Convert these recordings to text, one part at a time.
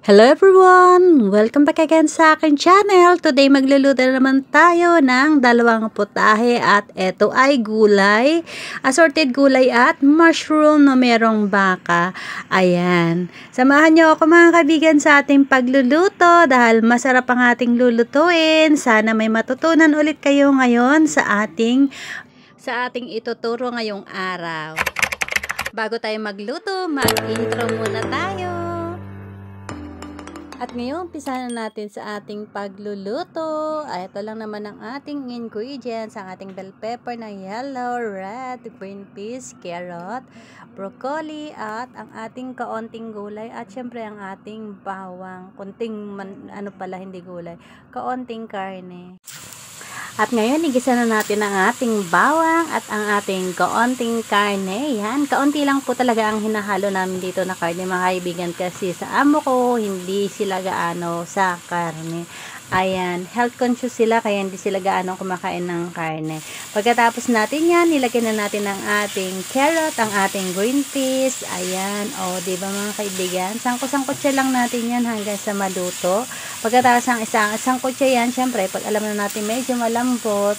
Hello everyone! Welcome back again sa aking channel. Today magluluto na naman tayo ng dalawang putahe at ito ay gulay, assorted gulay at mushroom na merong baka. Ayan. Samahan niyo ako mga kaibigan sa ating pagluluto dahil masarap ang ating lulutuin. Sana may matutunan ulit kayo ngayon sa ating ituturo ngayong araw. Bago tayo magluto, mag-intro muna tayo. At ngayon, umpisa na natin sa ating pagluluto. Ito lang naman ang ating ingredients. Ang ating bell pepper na yellow, red, green peas, carrot, broccoli, at ang ating kaunting gulay. At syempre ang ating bawang. Hindi gulay. Kaunting karne. At ngayon, igisa na natin ang ating bawang at ang ating kaunting karne. Yan, kaunti lang po talaga ang hinahalo namin dito na karne mga kaibigan kasi sa amo ko, hindi sila gaano sa karne. Ayan, health conscious sila kaya hindi sila gaano kumakain ng karne. Pagkatapos natin yan, nilagyan na natin ang ating carrot, ang ating green peas. Ayan, o diba mga kaibigan, sangkot-sangkot siya lang natin yan hanggang sa maluto. Pagkatapos ng isang sangkot siya yan, syempre pag alam na natin medyo malambot,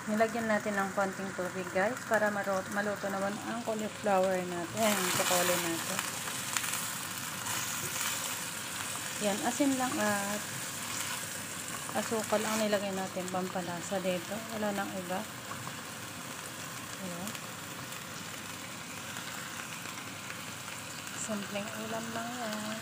nilagyan natin ng konting tubig guys para maluto naman ang cauliflower natin, ang broccoli natin. Yan, asin lang at asukal ang nilagay natin pampalasa dito. Wala nang iba. Ayan. Simpleng ulam lang yan.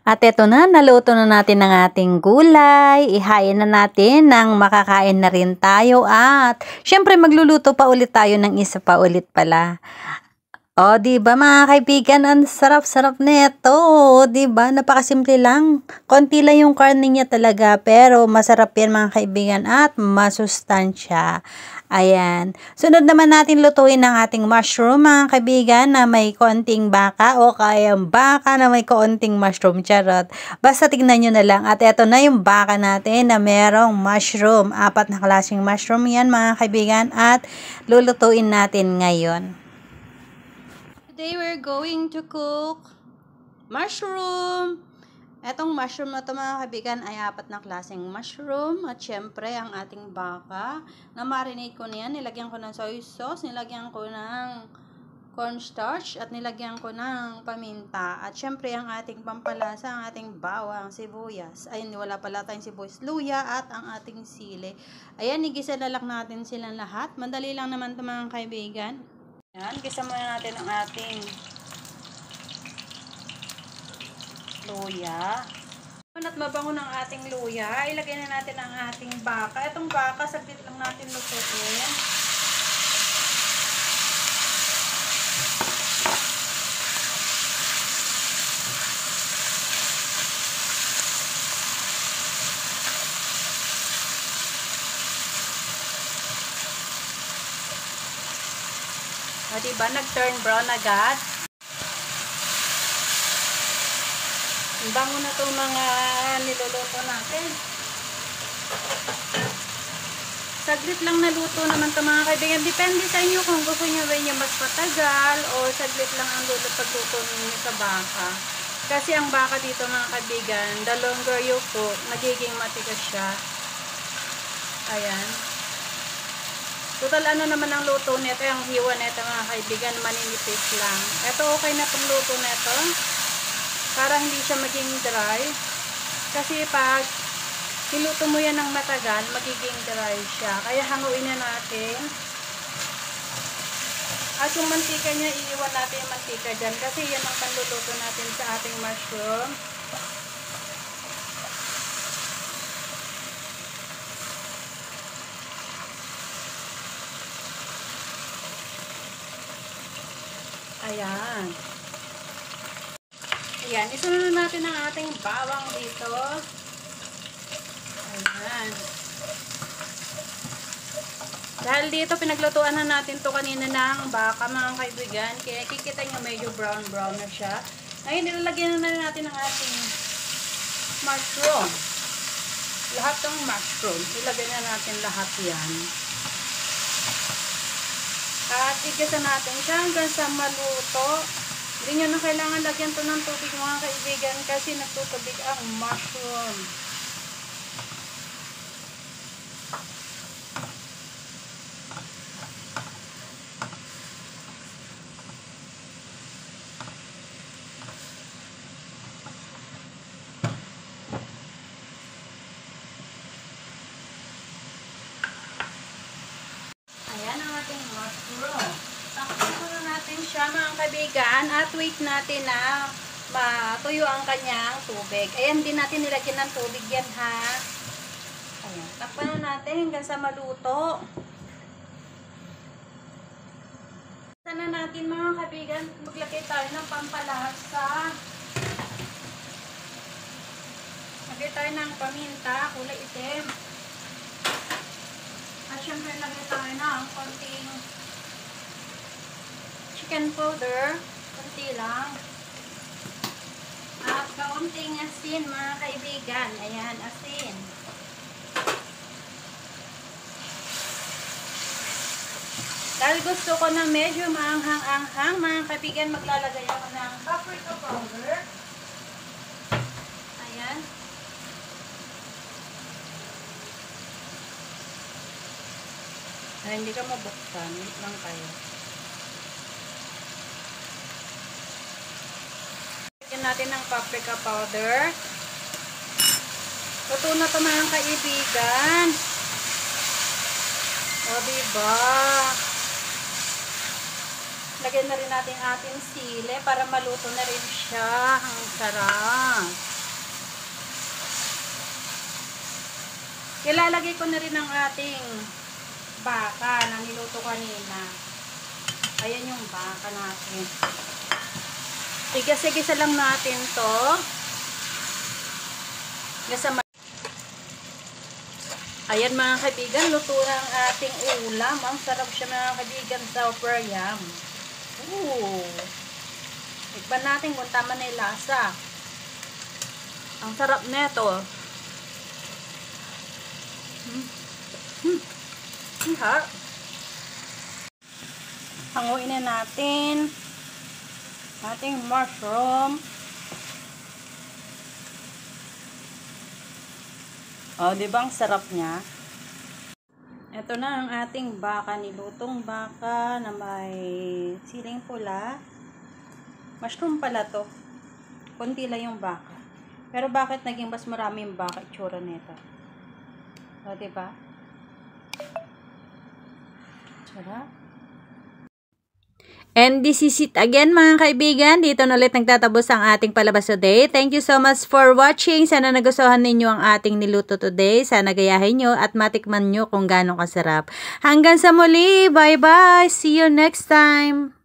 At eto na, naluto na natin ang ating gulay. Ihayin na natin nang makakain na rin tayo. At syempre magluluto pa ulit tayo ng isa pa ulit pala. O, diba mga kaibigan, ang sarap-sarap nito. O, diba, napakasimple lang. Konti lang yung karne niya talaga, pero masarap yan mga kaibigan at masustansya. Ayan. Sunod naman natin lutuin ang ating mushroom mga kaibigan na may konting baka o kaya baka na may konting mushroom. Charot. Basta tignan nyo na lang. At eto na yung baka natin na merong mushroom. 4 na klaseng mushroom yan mga kaibigan at lulutuin natin ngayon. Today we're going to cook mushroom. Etong mushroom na to mga kaibigan ay 4 na klaseng mushroom. At syempre ang ating baka na marinate ko na yan. Nilagyan ko ng soy sauce, nilagyan ko ng cornstarch at nilagyan ko ng paminta. At syempre ang ating pampalasa, ang ating bawang, sibuyas. Ayun, wala pala tayong sibuyas, luya at ang ating sili. Ayan, igisa na lang natin silang lahat. Madali lang naman ito mga kaibigan. Yan, gisa muna natin ang ating luya. At mabango ng ating luya, ilagay na natin ang ating baka. Itong baka, saglit lang natin lutuin. O diba, nag-turn brown agad. Ang bango na itong mga niluluto natin. Saglit lang naluto naman ito mga kaibigan. Depende sa inyo kung gusto nyo ba niya mas patagal o saglit lang ang pagluto ninyo sa baka. Kasi ang baka dito mga kaibigan, the longer you cook, magiging matigas siya. Ayan. Total ano naman ang luto nito, ang hiwa nito mga kaibigan, maninipis lang. Ito okay na itong luto nito. Para hindi siya maging dry. Kasi pag niluto mo yan ng matagal, magiging dry siya. Kaya hanguin na natin. At yung mantika niya, iiwan natin yung mantika dyan. Kasi yan ang panluluto natin sa ating mushroom. Ayan. Ayan, isunod natin ang ating bawang dito. Ayan. Dahil dito, pinaglutuan na natin to kanina ng baka, mga kaibigan. Kaya kikita nyo medyo brown-brown na siya. Ngayon, nilalagyan na natin ang ating mushroom. Lahat ng mushroom. Ilagay na natin lahat yan. At igisa natin siya hanggang sa maluto. Hindi nyo na kailangan lagyan to ng tubig, mga kaibigan, kasi nagtutubig ang mushroom. Ayan ang ating mushroom. Takpan na natin siya, mga kaibigan, at wait natin na matuyo ang kanyang tubig. Ayan, din natin nilagyan ng tubig yan, ha. Ayan, takpan na natin hanggang sa maluto. Sana natin, mga kaibigan, maglagay tayo ng pampalasa. Lagay tayo ng paminta, kulay itim. At syempre, lagay tayo ng konting chicken powder, konti lang. At kaunting asin, mga kaibigan. Ayan, asin. Dahil gusto ko na medyo maanghang-anghang, mga kaibigan, maglalagay ako ng paprika powder. Ayan. Ay, hindi ka mabuksan. Wait lang kayo. Lagyan natin ng paprika powder. Luto na ito, mga kaibigan. O, diba? Lagyan na rin natin ating sili para maluto na rin siya. Ang sarap. Ilalagay ko na rin ang ating baka na niluto kanina. Ayan yung baka natin. Sigisa lang natin to. Ayan, mga kaibigan, luto na ang ating ulam. Ang sarap siya, mga kaibigan, super yum. Ooh. Tikman natin kung tama na yung lasa. Ang sarap neto. Ha? Hanguin na natin ating mushroom. O, diba ang sarap niya? Ito na ang ating baka, nilutong baka na may siling pula. Mushroom pala to. Kunti lang yung baka. Pero bakit naging mas marami yung baka itsura nito? O, diba? Sarap. And this is it again, mga kaibigan. Dito na ulit nagtatapos ang ating palabas today. Thank you so much for watching. Sana nagustuhan ninyo ang ating niluto today. Sana gayahin nyo at matikman nyo kung gaano kasarap. Hanggang sa muli. Bye-bye. See you next time.